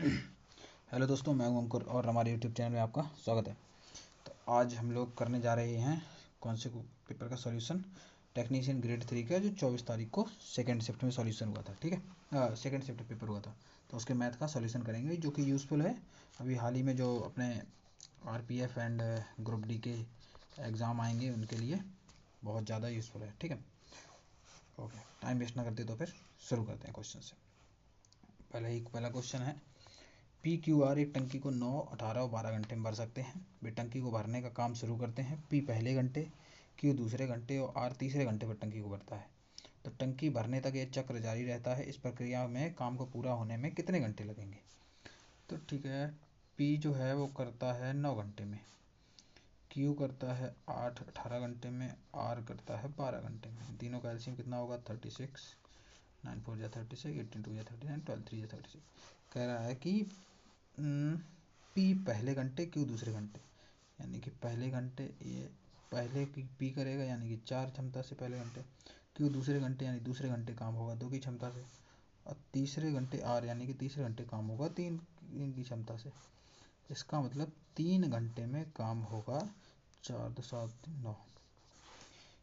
Hello दोस्तों, मैं हूं अंकुर और हमारे यूट्यूब चैनल में आपका स्वागत है। तो आज हम लोग करने जा रहे हैं कौन से पेपर का सॉल्यूशन, टेक्नीशियन ग्रेड 3 का, जो 24 तारीख को सेकंड शिफ्ट में सॉल्यूशन हुआ था। ठीक है, सेकंड शिफ्ट पेपर हुआ था, तो उसके मैथ का सॉल्यूशन करेंगे, जो कि यूज़फुल है। अभी हाल ही में जो अपने RPF एंड ग्रुप डी के एग्ज़ाम आएंगे उनके लिए बहुत ज़्यादा यूज़फुल है। ठीक है, ओके, टाइम वेस्ट ना करते तो फिर शुरू करते हैं क्वेश्चन से। पहला क्वेश्चन है, PQR एक टंकी को 9, 18 और 12 घंटे में भर सकते हैं। वे टंकी को भरने का काम शुरू करते हैं। P पहले घंटे, Q दूसरे घंटे और R तीसरे घंटे पर टंकी को भरता है। तो टंकी भरने तक यह चक्र जारी रहता है। इस प्रक्रिया में काम को पूरा होने में कितने घंटे लगेंगे? तो ठीक है, P जो है वो करता है 9 घंटे में, Q करता है 18 घंटे में, R करता है 12 घंटे में। तीनों का एलसीएम कितना होगा? 36, 9 4 जा 36, 18 2 जा 39, 12 3 जा 36। कह रहा है कि P पहले घंटे, Q दूसरे घंटे, यानी कि पहले घंटे ये पहले की P करेगा यानी कि 4 क्षमता से पहले घंटे, Q दूसरे घंटे यानी दूसरे घंटे काम होगा 2 की क्षमता से, और तीसरे घंटे R यानी कि तीसरे घंटे काम होगा 3 की क्षमता से। इसका मतलब 3 घंटे में काम होगा 4 2 7 9,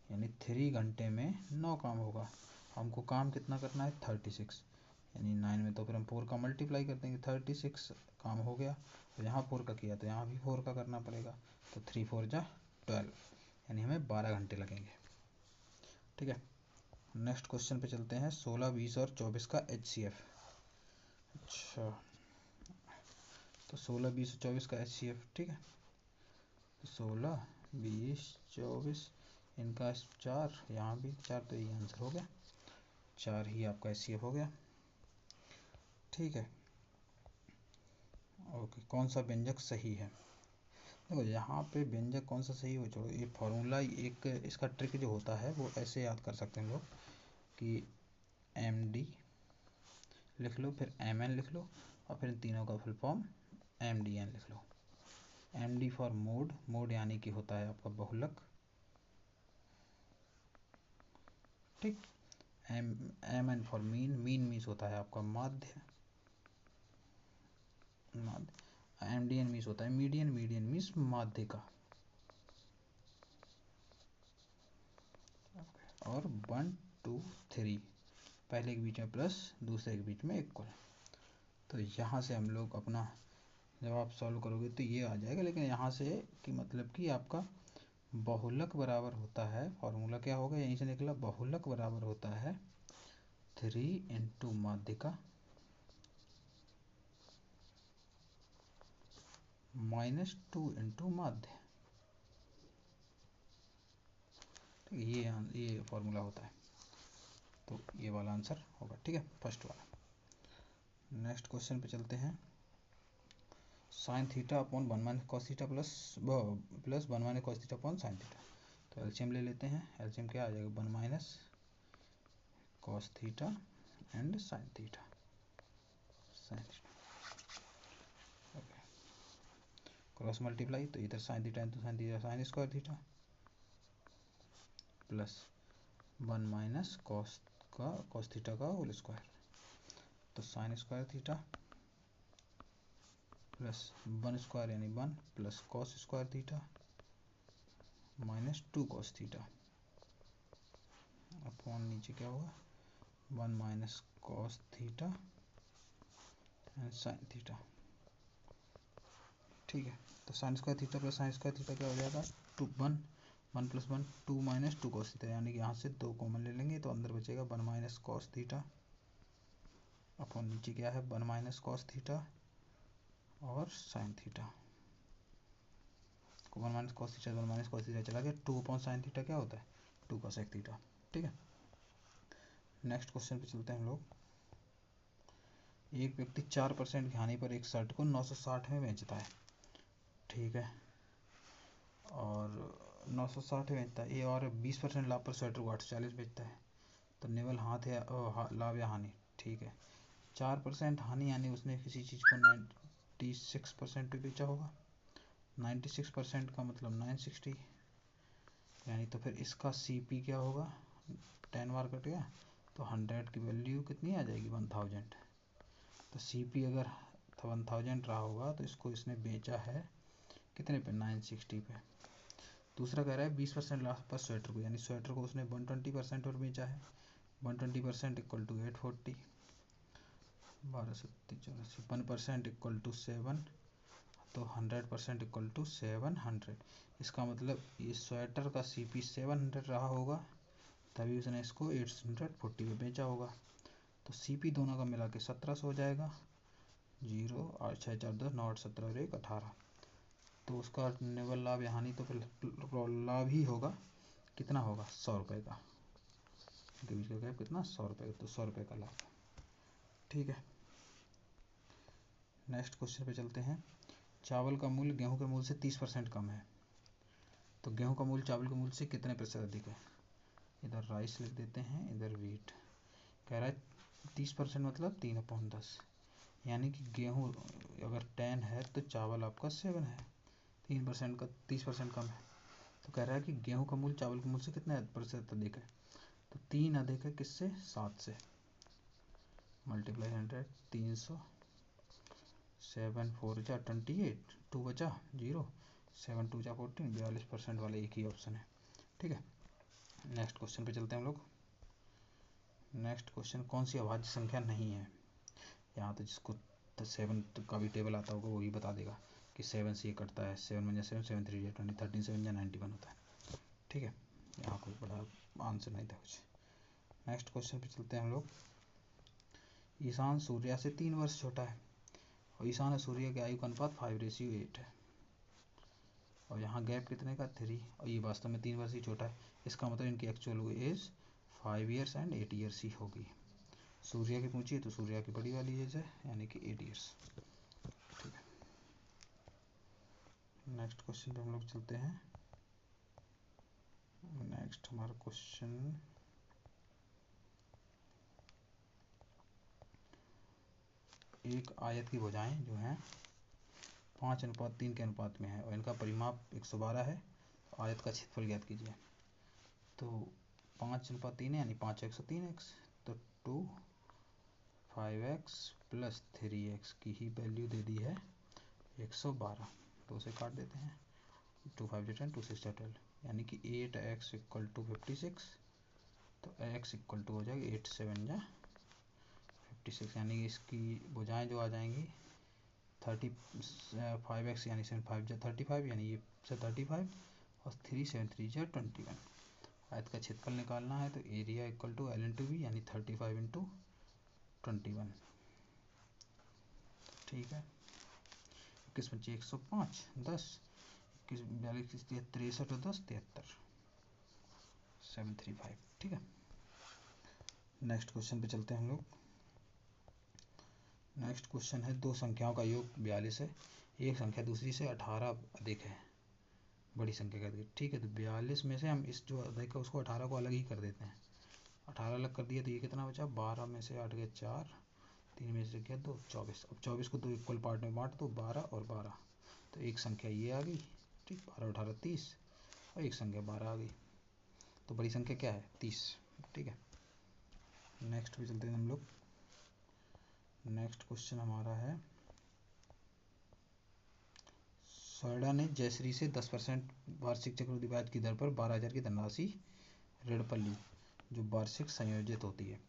यानी 3 घंटे में 9 काम होगा। हमको काम कितना करना है? 36, यानी 9 में तो फिर हम 4 का मल्टीप्लाई कर देंगे, 36 काम हो गया। तो यहाँ 4 का किया तो यहाँ भी 4 का करना पड़ेगा, तो 3 4 जा 12, यानी हमें 12 घंटे लगेंगे। ठीक है, नेक्स्ट क्वेश्चन पे चलते हैं। 16, 20 और 24 का HCF। अच्छा, तो 16, 20 और 24 का HCF। ठीक है, तो 16, 20, 24 इनका 4, यहाँ भी 4, तो ये आंसर हो गया, 4 ही आपका HCF हो गया। ठीक है, ओके, कौन सा व्यंजक सही है? देखो यहाँ पे व्यंजक कौन सा सही हो, छोड़ो, ये फॉर्मूला एक इसका ट्रिक जो होता है वो ऐसे याद कर सकते हैं लोग कि MD लिख लो, फिर MN लिख लो, और फिर तीनों का फुल फॉर्म MDN लिख लो। MD फॉर मोड, मोड यानी कि होता है आपका बहुलक। ठीक, MN for mean, mean means होता है आपका माध्य, MDN मीन्स होता है मीडियन, मीडियन मीन्स माध्य का। और 1 2 3 पहले के बीच में प्लस, दूसरे के बीच में इक्वल। तो यहाँ से हम लोग अपना जब आप सॉल्व करोगे तो ये आ जाएगा, लेकिन यहाँ से कि मतलब कि आपका बहुलक बराबर होता है, फॉर्मूला क्या होगा यहीं से निकला, बहुलक बराबर होता है 3 इंटू माध्यिका माइनस 2 इंटू माध्य। ये फॉर्मूला होता है, तो ये वाला आंसर होगा। ठीक है, फर्स्ट वाला। नेक्स्ट क्वेश्चन पे चलते हैं। Sine theta upon 1 minus cos theta plus 1 minus cos theta upon sine theta. तो एलसीएम ले लेते हैं। एलसीएम क्या आ जाएगा? 1 minus cos theta and sine theta, okay, cross multiply, तो इधर sine theta into sine theta sine square theta plus 1 minus cos theta का whole square, तो sine square theta plus 1 square यानी 1 plus cos square theta minus 2 cos theta upon नीचे क्या होगा? 1 minus cos theta and sine theta. ठीक है, तो sine square theta plus sine square theta क्या हो जाएगा? 1 प्लस 1 2 माइनस 2 कॉस थीटा, यानी कि यहाँ से 2 कॉमन ले लेंगे तो अंदर बचेगा 1 माइनस कॉस थीटा अपॉन नीचे क्या है? 1 माइनस कॉस थीटा और sine theta. 1 minus cos theta 1 minus cos theta चला गया, 2 अपॉन साइन थीटा क्या होता है? 2 कॉसेक थीटा। ठीक है, नेक्स्ट क्वेश्चन पे चलते हैं हम लोग। एक व्यक्ति 4% की हानि पर एक शर्ट को 960 में बेचता है। ठीक है, और 960 में बेचता है ये, और 20% लाभ पर स्वेटर को 840 बेचता है। तो निवल हाथ या लाभ या हानि। ठीक है, 4% हानि यानी उसने किसी चीज़ को 96% पे बेचा होगा। 96% का मतलब 960, यानी तो फिर इसका CP क्या होगा? 10 बार कट गया तो 100 की वैल्यू कितनी आ जाएगी? 1000। तो CP अगर 1000 रहा होगा तो इसको इसने बेचा है कितने पे, 960 पे। दूसरा कह रहा है 20% लाभ पर स्वेटर को, यानी स्वेटर को उसने 120% पर बेचा है। 120% इक्वल टू 840, 12 1% इक्वल टू 7, तो 100% इक्वल टू 700। इसका मतलब इस स्वेटर का CP 700 रहा होगा, तभी उसने इसको 840 पे बेचा होगा। तो CP दोनों का मिला के 1700 हो जाएगा। 0 8 6 4 10 9 8 17 और 1 18। तो उसका निव्वल लाभ यहाँ नहीं तो फिर लाभ ही होगा, कितना होगा, 100 रुपये का। इनके बीच का गैप कितना, 100 रुपये, तो 100 रुपये का लाभ। ठीक है, नेक्स्ट क्वेश्चन पे चलते हैं। चावल का मूल्य गेहूं के मूल्य से 30% कम है, तो गेहूं का मूल्य चावल के मूल्य से कितने प्रतिशत अधिक है। इधर राइस लिख देते हैं, इधर वीट। कह रहा है 30% मतलब 3/10, यानी कि गेहूं अगर 10 है तो चावल आपका 7 है। 3% का 30% कम है, तो कह रहा है कि गेहूं का मूल्य चावल के मूल्य से कितने प्रतिशत अधिक है। तो 3 अधिक है किससे, 7 से। मल्टीप्लाई 100, 300, 7 4 जा 28, 2 बचा 0, 7 2 जा 14, 42% वाला एक ही ऑप्शन है। ठीक है, नेक्स्ट क्वेश्चन पे चलते हैं हम लोग। नेक्स्ट क्वेश्चन, कौन सी अभाज्य संख्या नहीं है। यहाँ तो जिसको 7 का भी टेबल आता होगा वही बता देगा कि 7 से ये कटता है, 7 1 7 7 3 20, 13 7 91 होता है। ठीक है, यहाँ कोई बड़ा आंसर नहीं था कुछ। नेक्स्ट क्वेश्चन पे चलते हैं हम लोग। ईशान सूर्या से 3 वर्ष छोटा है और ईशान और सूर्य के आयु का अनुपात 5:8 है, और यहाँ गैप कितने का, 3, और ये वास्तव में 3 वर्ष ही छोटा है। इसका मतलब इनकी actual age 5 years and 8 years ही होगी। सूर्य की पूछी है तो सूर्य की बड़ी वाली एज है, यानी कि 8 ईयर्स। ठीक है, नेक्स्ट क्वेश्चन पे हम लोग चलते हैं। नेक्स्ट हमारा क्वेश्चन, एक आयत की भुजाएं जो हैं 5:3 के अनुपात में है और इनका परिमाप 112 है। तो आयत का क्षेत्रफल ज्ञात कीजिए। तो 5:3 है, यानी 5 103x, तो 2 5x प्लस 3x की ही वैल्यू दे दी है 112, तो उसे काट देते हैं। 2 5 10, 2 6 12, यानी कि 8x इक्वल टू 56, तो x इक्वल टू हो जाएगी 8 7 जा 56, यानी कि इसकी भुजाएं जो आ जाएंगी 35x यानी 7 5 जा 35, यानी ये 35 और 3 7 3 जा 21। आयत का क्षेत्रफल निकालना है तो area equal to L into B, यानी 35 इंटू 21। ठीक है, 21 बच्चे 105, 10 21 42 63 और 10 73, 735। ठीक है, नेक्स्ट क्वेश्चन पे चलते हैं हम लोग। नेक्स्ट क्वेश्चन है, दो संख्याओं का योग 42 है, एक संख्या दूसरी से 18 अधिक है, बड़ी संख्या का अधिक। ठीक है, तो 42 में से हम इस जो अधिक है उसको 18 को अलग ही कर देते हैं। 18 अलग कर दिया तो ये कितना बचा, 12 में से 8 गए 4, 3 में से गया 2, 24। अब 24 को 2 इक्वल पार्ट में बांट दो, 12 और 12, तो एक संख्या ये आ गई। ठीक, 12 18 30, और एक संख्या 12 आ गई। तो बड़ी संख्या क्या है, 30। ठीक है, नेक्स्ट पे चलते हैं हम लोग। नेक्स्ट क्वेश्चन हमारा है, सोयडा ने जयश्री से 10% वार्षिक चक्रवृद्धि ब्याज की दर पर 12,000 की धनराशि ऋण पर ली, जो वार्षिक संयोजित होती है।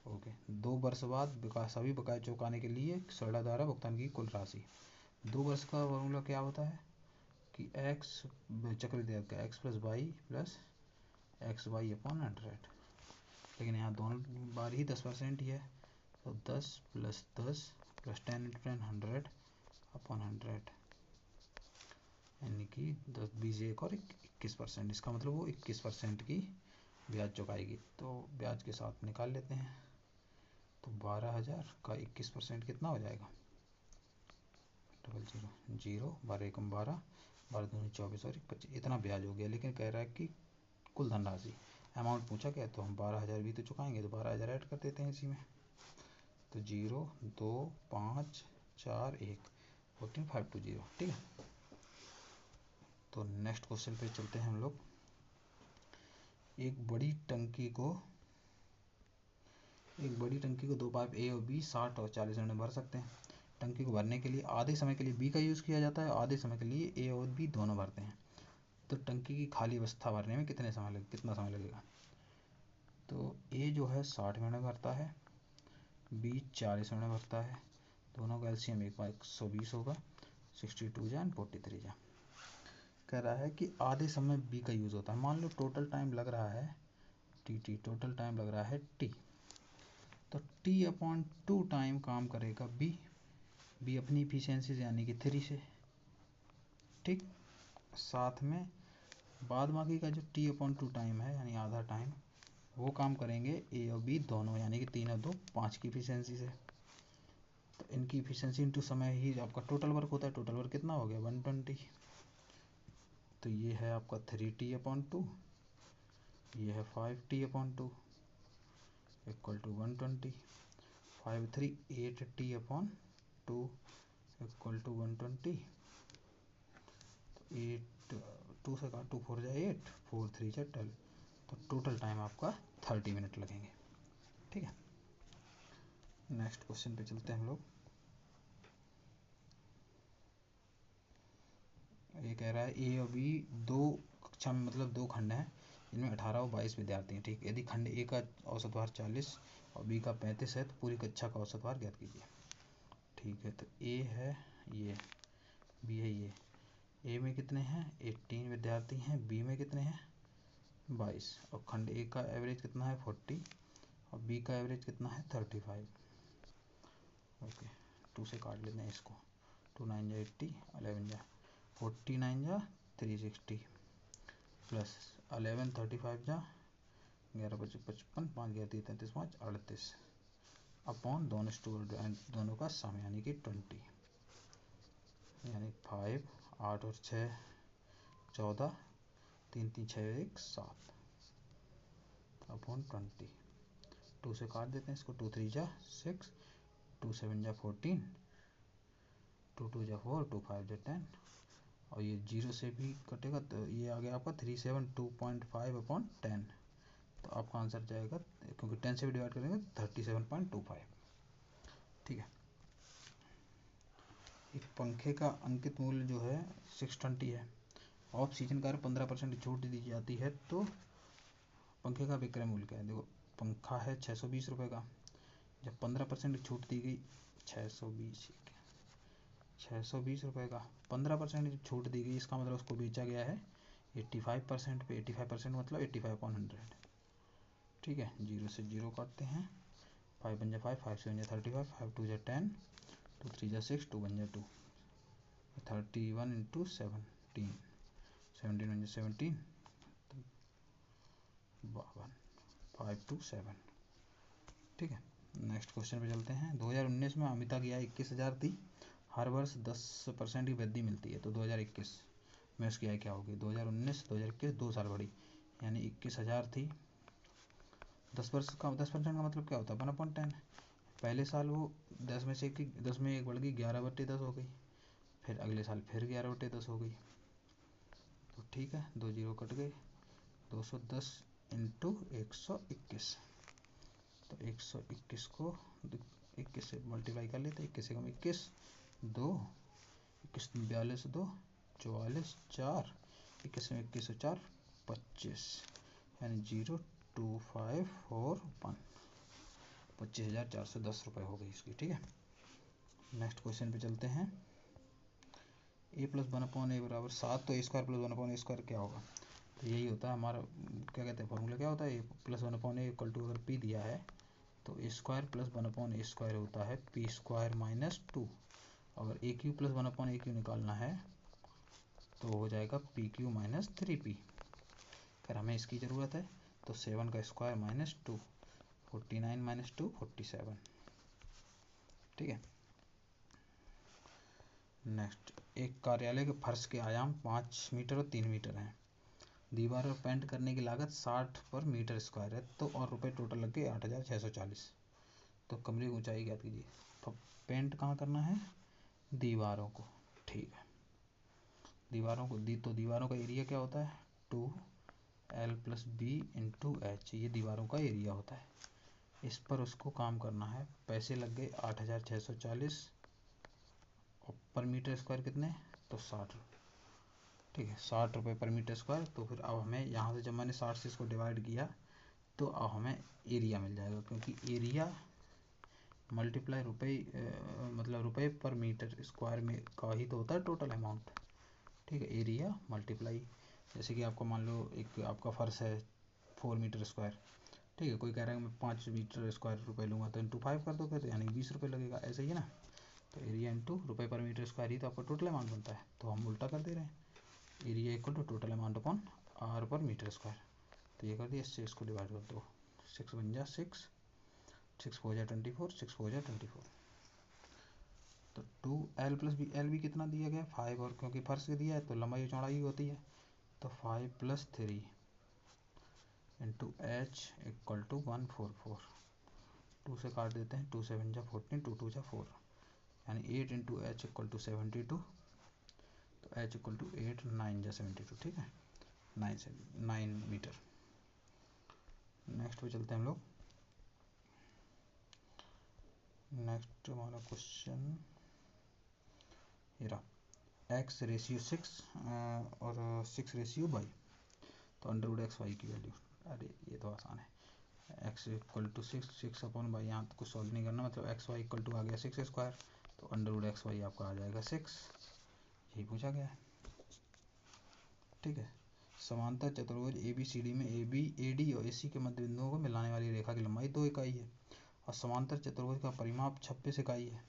ओके, 2 वर्ष बाद सभी बकाये चुकाने के लिए सोयडा द्वारा भुगतान की कुल राशि। 2 वर्ष का फॉर्मूला क्या होता है कि एक्स चक्रवृद्धि ब्याज का x plus y plus x y upon 100, लेकिन यहाँ दोनों बार ही 10% ही है, तो 10 प्लस 10 प्लस 10 इंटू 10 100 अपॉन 100, यानी कि 10 20 एक और 21%। इसका मतलब वो 21% की ब्याज चुकाएगी। तो ब्याज के साथ निकाल लेते हैं, तो 12,000 का 21% कितना हो जाएगा, 00 0, 12 एकम 12, 12 दूनी 24 और 25, इतना ब्याज हो गया। लेकिन कह रहा है कि कुल धनराशि अमाउंट पूछा गया, तो हम 12,000 भी तो चुकाएंगे, तो 12,000 ऐड कर देते हैं इसी में। तो 0 2 5 4 1 14 520। ठीक है, तो नेक्स्ट क्वेश्चन पे चलते हैं हम लोग। एक बड़ी टंकी को 2 पाइप ए और बी 60 और 40 मिनट में भर सकते हैं। टंकी को भरने के लिए आधे समय के लिए बी का यूज़ किया जाता है, आधे समय के लिए ए और बी दोनों भरते हैं। तो टंकी की खाली अवस्था भरने में कितना समय लगेगा? तो ए जो है 60 मिनट भरता है, बी 40 मिनट भरता है, दोनों का एलसीएम 120 होगा, 62 जा 43 जा। कह रहा है कि आधे समय बी का यूज़ होता है। मान लो टोटल टाइम लग रहा है टी, टोटल टाइम लग रहा है टी, तो T/2 टाइम काम करेगा बी अपनी इफिशियंसी यानी कि 3 से, ठीक। साथ में बाद बाकी का जो T/2 टाइम है यानी आधा टाइम वो काम करेंगे ए और बी दोनों, यानी कि 3 और 2 5 की इफिशियंसी से। तो इनकी इफिशियंसी इंटू समय ही आपका टोटल वर्क होता है। टोटल वर्क कितना हो गया? 120। तो ये है आपका 3T/2, ये है 5T/2 equal to 120। 5 3 8T/2 equal to 120। 8 2 से काट 2 4 जाए 8, 4 3 जाए 12। तो टोटल टाइम आपका 30 मिनट लगेंगे, ठीक है। नेक्स्ट क्वेश्चन पे चलते हैं हम लोग। ये कह रहा है ए और बी दो कक्षा में मतलब 2 खंड हैं, इनमें 18 और 22 विद्यार्थी हैं, ठीक। यदि खंड ए का औसत भार 40 और बी का 35 है तो पूरी कक्षा का औसत भार ज्ञात कीजिए, ठीक है। तो ए है ये, बी है ये। ए में कितने हैं? 18 विद्यार्थी हैं, बी में कितने हैं? 22। और खंड ए का एवरेज कितना है? 40 और बी का एवरेज कितना है? 35। ओके, 2 से काट लेते हैं इसको। 2 9 जा 80, 11 जा 49 जा 360 प्लस 11 35 जा 11 25 55, 5 11 33 5 38 अपॉन दोनों का सम यानी कि 20, यानी 5 8 और 6 14, 3 3 6 1 7 अपॉन 20। 2 से काट देते हैं इसको। 2 3 जा 6, 2 7 जा 14, 2 2 जा 4, 2 5 जा 10 और ये 0 से भी कटेगा तो ये आ गया आपका 372.5/10। तो आपका आंसर जाएगा, क्योंकि 10 से भी डिवाइड करेंगे 37.25, ठीक है। एक पंखे का अंकित मूल्य जो है 620 है। ऑफ सीजन कार 15% छूट दी जाती है तो पंखे का विक्रय मूल्य क्या है? देखो, पंखा है 620 रुपये का, जब 15% छूट दी गई 620 रुपये का 15% छूट दी गई, इसका मतलब उसको बेचा गया है 85% पे। 85% मतलब 85/100, ठीक है। 0 से 0 काटते हैं। 5 1 जा 5, 5 7 जा 35, 5 2 जा 10, 2 3 जा 6, 2 1 जा 2, 31 इंटू 17, 17 1 जा 17, 52, 5 2 7, ठीक है। नेक्स्ट क्वेश्चन पे चलते हैं। 2019 में अमिता की आय 21,000 थी, हर वर्ष 10% की वृद्धि मिलती है, तो 2021 में उसकी आय क्या होगी? 2019 2021 2 साल बढ़ी, यानी 21,000 थी। 10% का मतलब क्या होता है? 1/10। पहले साल वो 10 में से 10 में 1 बढ़ गई, 11/10 हो गई। फिर अगले साल फिर 11/10 हो गई। तो ठीक है, 2 0 कट गए। 210 इंटू 121, तो 121 को 21 से मल्टीप्लाई कर लेते। 21 से कम 21, 2 21 42 2 44 4, 21 में 21 से 4 25, यानी 02541, 25,410 रुपये हो गई इसकी, ठीक है। नेक्स्ट क्वेश्चन पे चलते हैं। a + 1/a बराबर 7, तो a² + 1/a² क्या होगा? तो यही होता है हमारा, क्या कहते हैं, फॉर्मूला क्या होता है? a + 1/a इक्वल टू, अगर p दिया है तो a² + 1/a² होता है p² - 2। अगर a³ + 1/a³ निकालना है तो हो जाएगा pq - 3p। अगर हमें इसकी ज़रूरत है तो 7 का स्क्वायर -2, 49 - 2 47, ठीक है। नेक्स्ट, एक कार्यालय के फर्श के आयाम 5 मीटर और 3 मीटर हैं। दीवार और पेंट करने की लागत 60 पर मीटर स्क्वायर है, तो और रुपए टोटल लग गए 8,640। तो कमरे की ऊंचाई ज्ञात कीजिए। तो पेंट कहाँ करना है? दीवारों को, ठीक है। दीवारों को तो दीवारों का एरिया क्या होता है? 2L + B × H, ये दीवारों का एरिया होता है। इस पर उसको काम करना है। पैसे लग गए 8,640 और पर मीटर स्क्वायर कितने, तो 60 रुपये, ठीक है, 60 रुपये पर मीटर स्क्वायर। तो फिर अब हमें यहाँ से जब मैंने 60 से इसको डिवाइड किया तो अब हमें एरिया मिल जाएगा, क्योंकि एरिया मल्टीप्लाई रुपये मतलब रुपये पर मीटर स्क्वायर में का ही तो होता है टोटल अमाउंट, ठीक है। एरिया मल्टीप्लाई, जैसे कि आपको मान लो एक आपका फर्श है 4 मीटर स्क्वायर, ठीक है, कोई कह रहा है मैं 5 मीटर स्क्वायर रुपये लूँगा, तो इंटू 5 कर दो फिर, यानी 20 रुपये लगेगा, ऐसा ही है ना। तो एरिया इंटू रुपये पर मीटर स्क्वायर ही तो आपका टोटल अमाउंट बनता है, तो हम उल्टा कर दे रहे हैं, area equal to total amount upon R per metre square. तो ये कर दिया, इससे इसको डिवाइड कर दो, 6 बन जा 6, 6 4 जा 24, 6 4 जा 24। तो 2l प्लस बी, एल भी कितना दिया गया 5, और क्योंकि फर्श से दिया है तो लंबाई चौड़ाई होती है, तो 5 + 3 इंटू एच इक्वल टू 144। 2 से काट देते हैं, 2 7 जा 14, 2 2 जा 4, यानी 8 इंटू एच इक्वल टू 72, तो एच इक्वल टू 8 9 जा 72, ठीक है, 9 मीटर। नेक्स्ट पे चलते हैं हम लोग। नेक्स्ट हमारा क्वेश्चन ये रहा, x रेशियो 6 और 6 रेशियो y, तो अंडर रूट एक्स वाई की वैल्यू, अरे ये तो आसान है, x equal to 6, 6 upon by, यहाँ कुछ सॉल्व नहीं करना, मतलब एक्स वाई इक्वल टू आ गया 6 स्क्वायर, तो अंडर रूट एक्स वाई आपका आ जाएगा 6, यही पूछा गया है, ठीक है। समांतर चतुर्भुज ए बी सी डी में ए बी ए डी और ए सी के मध्य बिंदुओं को मिलाने वाली रेखा की लंबाई 2 इकाई है, और समांतर चतुर्भुज का परिमाप 26 इकाई है,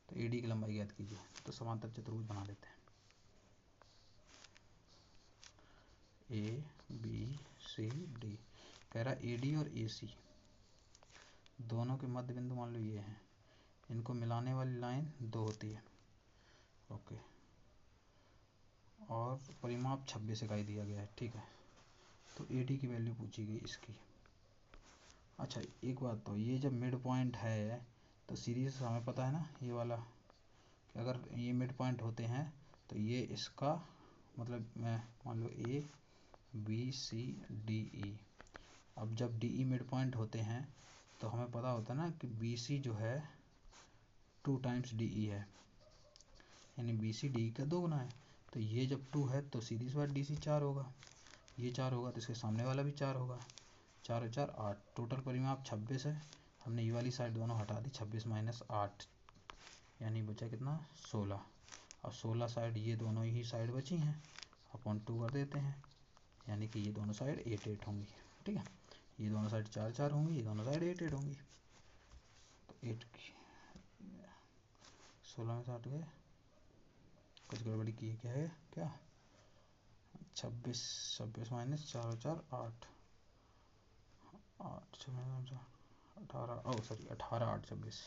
तो ए डी की लंबाई ज्ञात कीजिए। तो समांतर चतुर्भुज बना लेते हैं, ए बी सी डी, कह रहा ए डी और ए सी दोनों के मध्य बिंदु मान लो ये हैं, इनको मिलाने वाली लाइन 2 होती है, ओके, और परिमाप 26 इकाई दिया गया है, ठीक है। तो ए डी की वैल्यू पूछी गई इसकी। अच्छा एक बात, तो ये जब मिड पॉइंट है तो सीरीज हमें पता है ना, ये वाला कि अगर ये मिड पॉइंट होते हैं तो ये इसका मतलब मान लो A B C D E, अब जब डी ई मिड पॉइंट होते हैं तो हमें पता होता है ना कि बी सी जो है 2 टाइम्स डी ई है, यानी बी सी डी का 2 गुना है, तो ये जब 2 है तो सीरीज बार डी सी 4 होगा, ये 4 होगा तो इसके सामने वाला भी 4 होगा, 4 और 4 8, टोटल परिमाप 26 है, हमने ये वाली साइड दोनों हटा दी, 26 माइनस 8 यानी बचा कितना 16, अब 16 साइड ये दोनों ही साइड बची हैं, अपॉन 2 कर देते हैं, यानी कि ये दोनों साइड 8 8 होंगी, ठीक है, ये दोनों साइड 4 4 होंगी, ये दोनों साइड 8 8 होंगी, तो 8 की 16 में 60 गए, कुछ गड़बड़ी की है क्या है क्या, 26 26 माइनस 4 और 4 8 8 18 ओ सॉरी 18 8 26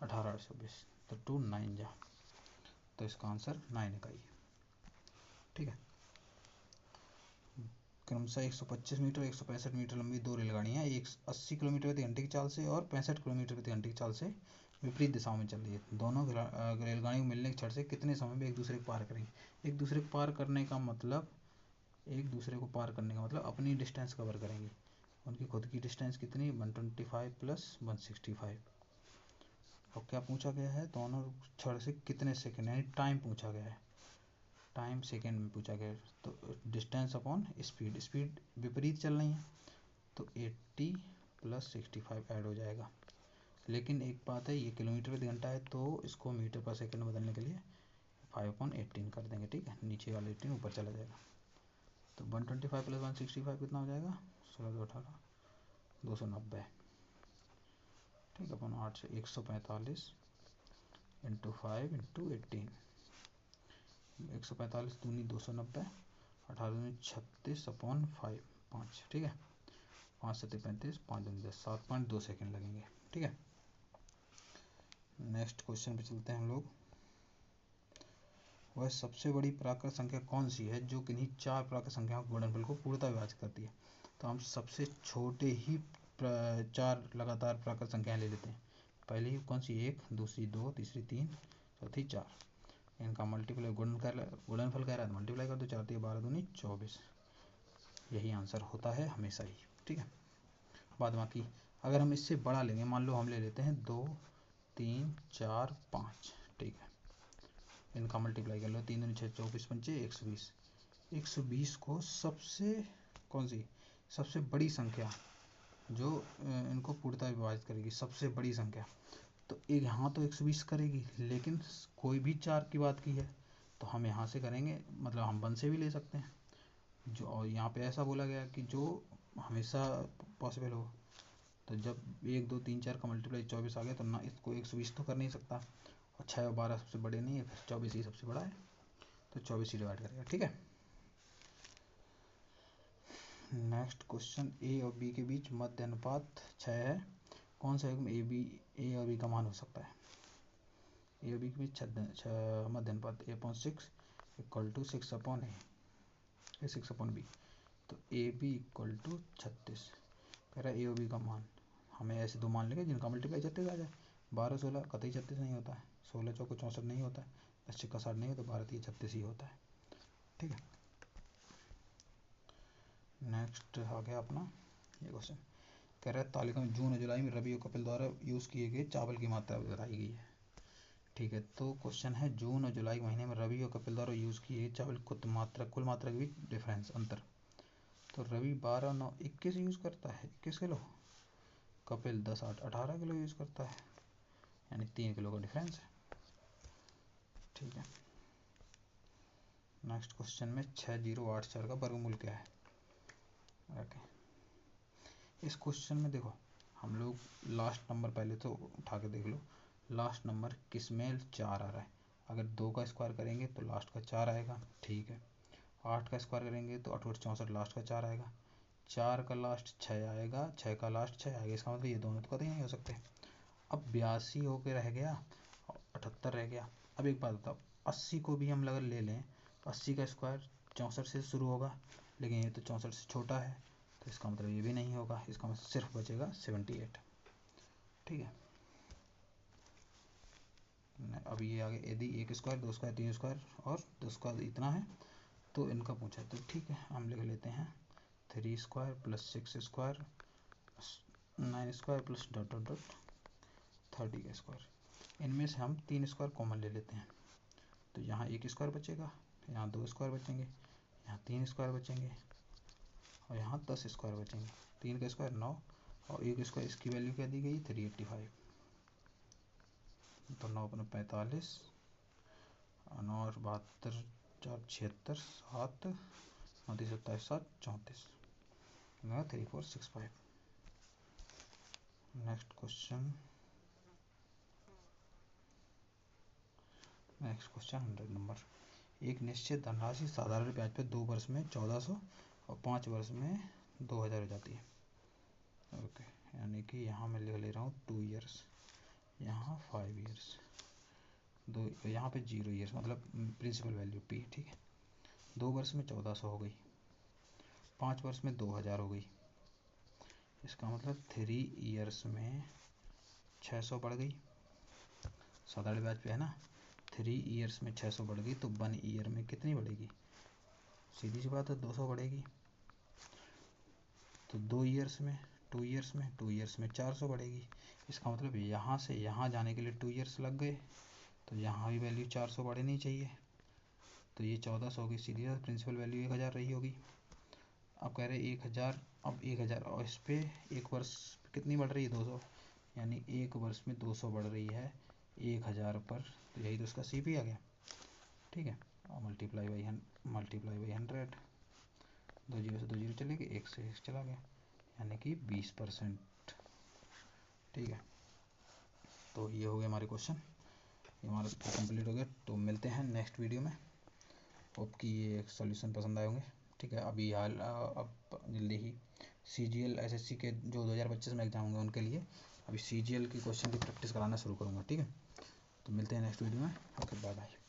18 8 26, तो 2 9 जा, तो इसका आंसर 9 इकाई, ठीक है। क्रमशः 125 मीटर 165 मीटर लंबी 2 रेलगाड़ियाँ 80 किलोमीटर प्रति घंटे की चाल से और 65 किलोमीटर प्रति घंटे की चाल से विपरीत दिशाओं में चल रही है, दोनों रेलगाड़ियों को मिलने के क्षण से कितने समय में एक दूसरे को पार करेंगे। एक दूसरे को पार करने का मतलब, एक दूसरे को पार करने का मतलब अपनी डिस्टेंस कवर करेंगी, उनकी खुद की डिस्टेंस कितनी 125 प्लस 165, और क्या पूछा गया है दोनों क्षण से कितने सेकेंड, यानी टाइम पूछा गया है, टाइम सेकेंड में पूछा गया है, तो डिस्टेंस अपॉन स्पीड, स्पीड विपरीत चल रही है तो 80 प्लस 65 ऐड हो जाएगा, लेकिन एक बात है ये किलोमीटर प्रति घंटा है तो इसको मीटर पर सेकंड बदलने के लिए 5/18 कर देंगे, ठीक है, नीचे वाला 18 ऊपर चला जाएगा, तो 125 प्लस 165 कितना हो जाएगा 16 2 18 290, ठीक है, अपन 8 से 145 इंटू 5 इंटू 18, 145 दूनी 290, 18 दूनी 36 अपॉन 5, ठीक है, 5 7 35 5 दूनी 10, 7.2 सेकेंड लगेंगे, ठीक है। नेक्स्ट क्वेश्चन पे चलते हैं हम लोग। वह सबसे बड़ी प्राकृत संख्या कौन सी है जो किन्हीं 4 प्राकृत संख्याओं के गुणनफल को पूर्णतः विभाजित करती है। तो हम सबसे छोटे ही 4 लगातार प्राकृत संख्याएं ले लेते हैं, पहली कौन सी 1, दूसरी 2, तीसरी 3, चौथी 4, इनका मल्टीप्लाई गुणनफल कह रहा है मल्टीप्लाई कर दो, 4 3 12 दूनी 24, यही आंसर होता है हमेशा ही, ठीक है। बाद बाकी अगर हम इससे बड़ा लेंगे, मान लो हम ले लेते हैं 2 3 4 5, ठीक है, इनका मल्टीप्लाई कर लो, 3 दूनी 6, 24 पंचे 120। 120 को सबसे कौन सी सबसे बड़ी संख्या जो इनको पूर्णतः विभाजित करेगी, सबसे बड़ी संख्या, तो एक यहाँ तो 120 करेगी, लेकिन कोई भी 4 की बात की है तो हम यहाँ से करेंगे, मतलब हम 1 से भी ले सकते हैं जो, और यहाँ पे ऐसा बोला गया कि जो हमेशा पॉसिबल हो। तो जब 1 2 3 4 का मल्टीप्लाई 24 आ गया तो ना इसको 120 तो कर नहीं सकता, और 6 और 12 सबसे बड़े नहीं है, फिर 24 ही सबसे बड़ा है, तो 24 ही डिवाइड करेगा। ठीक है। नेक्स्ट क्वेश्चन, ए और बी के बीच मध्य अनुपात 6 है, कौन सा युग्म ए और बी का मान हो सकता है? ए और बी के बीच मध्य अनुपात A/6 इक्वल टू 6/बी, तो ए बी इक्वल टू 36। कह रहा है ए और बी का मान, हमें ऐसे दो मान लेंगे जिनका मल्टीप्लाई 36 आ जाए। 12 16 कतई 36 नहीं होता है, 16 चौको 64 नहीं होता है, 10 छक्का 60 नहीं होता, 12 3 36 ही होता है। ठीक है। नेक्स्ट आ गया अपना ये क्वेश्चन, कह रहा है तालिका में जून और जुलाई में रबी और कपिल द्वारा यूज़ किए गए चावल की मात्रा बताई गई है। ठीक है, तो क्वेश्चन है जून और जुलाई महीने में रबी और कपिल द्वारा यूज़ किए गए चावल कुल मात्रा के बीच डिफरेंस, अंतर। तो रवि 12 9 21 यूज़ करता है, 21 किलो, कपिल 10 8 18 किलो यूज़ करता है, यानी 3 किलो का डिफरेंस है। ठीक है। नेक्स्ट क्वेश्चन में 6084 का वर्गमूल क्या है? ओके, इस क्वेश्चन में देखो हम लोग लास्ट नंबर पहले तो उठा के देख लो, लास्ट नंबर किस में 4 आ रहा है। अगर 2 का स्क्वायर करेंगे तो लास्ट का 4 आएगा। ठीक है। 8 का स्क्वायर करेंगे तो 8 8 64 लास्ट का 4 आएगा। 4 का लास्ट 6 आएगा, 6 का लास्ट 6 आएगा, इसका मतलब ये दोनों तो कतई नहीं हो सकते। अब 82 होके रह गया और 78 रह गया। अब एक बात बताओ, 80 को भी हम अगर ले लें तो 80 का स्क्वायर 64 से शुरू होगा, लेकिन ये तो 64 से छोटा है, तो इसका मतलब ये भी नहीं होगा, इसका मतलब सिर्फ बचेगा 78। ठीक है। अब ये आगे यदि 1 स्क्वायर 2 स्क्वायर 3 स्क्वायर और 2 स्क्वायर इतना है तो इनका पूछा, तो ठीक है हम लिख लेते हैं 3 square plus 6 square 9 square plus dot dot dot 30 का स्क्वायर। इनमें से हम 3 स्क्वायर कॉमन ले लेते हैं, तो यहाँ 1 स्क्वायर बचेगा, यहाँ 2 स्क्वायर बचेंगे, यहाँ 3 स्क्वायर बचेंगे, और यहाँ 10 स्क्वायर बचेंगे। 3 का स्क्वायर 9 और 1 स्क्वायर, इसकी वैल्यू क्या दी गई 385, तो 9 अपने 45 और 72 4 76 7 29 27 7 34 3465। नेक्स्ट क्वेश्चन 100 नंबर, एक निश्चित धनराशि साधारण ब्याज पर 2 वर्ष में 1400 और 5 वर्ष में 2000 हो जाती है। ओके, यानी कि यहाँ मैं लिख ले रहा हूँ 2 ईयर्स, यहाँ 5 ईयर्स, दो यहाँ पे 0 ईयर्स, मतलब प्रिंसिपल वैल्यू P। ठीक है। 2 वर्ष में 1400 हो गई, 5 वर्ष में 2000 हो गई, इसका मतलब 3 ईयर्स में 600 बढ़ गई, साधारण ब्याज पे है ना। 3 ईयर्स में 600 बढ़ गई, तो 1 ईयर में कितनी बढ़ेगी? सीधी सी बात है 200 बढ़ेगी। तो 2 ईयर्स में 2 ईयर्स में 2 ईयर्स में 400 बढ़ेगी, इसका मतलब यहाँ से यहाँ जाने के लिए 2 ईयर्स लग गए, तो यहाँ भी वैल्यू 400 बढ़नी चाहिए, तो ये 1400 होगी, सीधी बात प्रिंसिपल वैल्यू 1000 रही होगी। अब कह रहे 1000, अब 1000 और इस पर 1 वर्ष कितनी बढ़ रही है 200, यानी 1 वर्ष में 200 बढ़ रही है 1000 पर, तो यही तो उसका CP आ गया। ठीक है। और मल्टीप्लाई बाई 100, 2 जीरो से 2 जीरो चले गए, 1 से 1 चला गया, यानी कि 20%। ठीक है, तो ये हो गया हमारे क्वेश्चन, ये हमारा कंप्लीट हो गया। तो मिलते हैं नेक्स्ट वीडियो में, होप कि ये सॉल्यूशन पसंद आए होंगे। ठीक है। अभी अब जल्दी ही CGL SSC के जो 2025 में एग्जाम होंगे उनके लिए अभी CGL के क्वेश्चन की प्रैक्टिस कराना शुरू करूँगा। ठीक है, तो मिलते हैं नेक्स्ट वीडियो में। Okay, bye bye.